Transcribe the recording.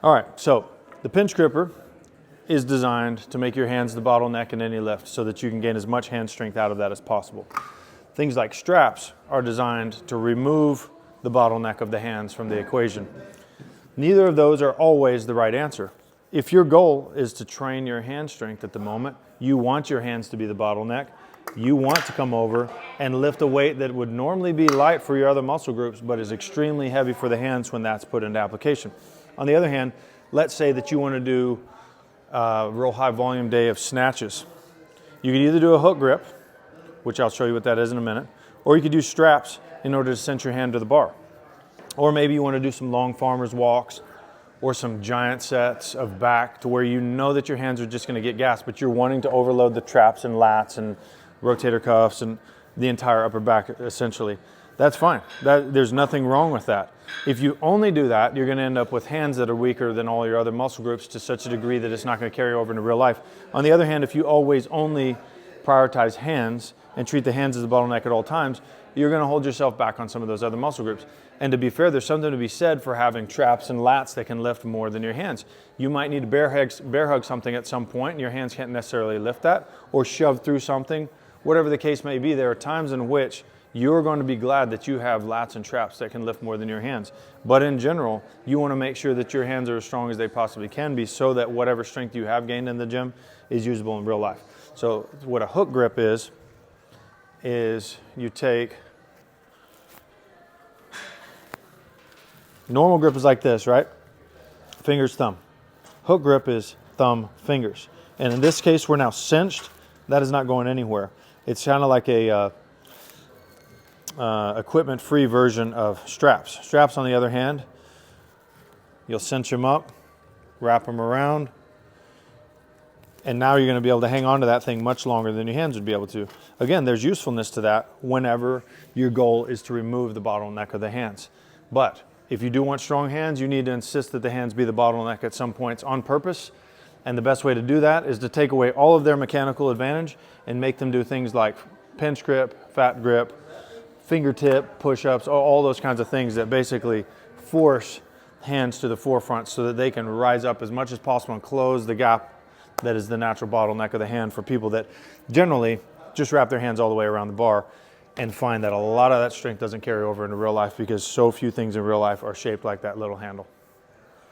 All right, so the pinch gripper is designed to make your hands the bottleneck in any lift so that you can gain as much hand strength out of that as possible. Things like straps are designed to remove the bottleneck of the hands from the equation. Neither of those are always the right answer. If your goal is to train your hand strength at the moment, you want your hands to be the bottleneck. You want to come over and lift a weight that would normally be light for your other muscle groups, but is extremely heavy for the hands when that's put into application. On the other hand, let's say that you want to do a real high volume day of snatches. You could either do a hook grip, which I'll show you what that is in a minute, or you could use straps in order to cinch your hand to the bar. Or maybe you want to do some long farmer's walks or some giant sets of back to where you know that your hands are just going to get gassed, but you're wanting to overload the traps and lats and rotator cuffs and the entire upper back essentially. That's fine. There's nothing wrong with that. If you only do that, you're going to end up with hands that are weaker than all your other muscle groups to such a degree that it's not going to carry over into real life. On the other hand, if you always only prioritize hands and treat the hands as the bottleneck at all times, you're going to hold yourself back on some of those other muscle groups. And to be fair, there's something to be said for having traps and lats that can lift more than your hands. You might need to bear hug something at some point, and your hands can't necessarily lift that, or shove through something. Whatever the case may be, there are times in which you're going to be glad that you have lats and traps that can lift more than your hands. But in general, you want to make sure that your hands are as strong as they possibly can be so that whatever strength you have gained in the gym is usable in real life. So what a hook grip is you take, normal grip is like this, right? Fingers, thumb. Hook grip is thumb, fingers. And in this case, we're now cinched. That is not going anywhere. It's kind of like a equipment-free version of straps. Straps, on the other hand, you'll cinch them up, wrap them around, and now you're going to be able to hang on to that thing much longer than your hands would be able to. Again, there's usefulness to that whenever your goal is to remove the bottleneck of the hands. But if you do want strong hands, you need to insist that the hands be the bottleneck at some points on purpose. And the best way to do that is to take away all of their mechanical advantage and make them do things like pinch grip, fat grip, fingertip, push-ups, all those kinds of things that basically force hands to the forefront so that they can rise up as much as possible and close the gap that is the natural bottleneck of the hand for people that generally just wrap their hands all the way around the bar and find that a lot of that strength doesn't carry over into real life because so few things in real life are shaped like that little handle.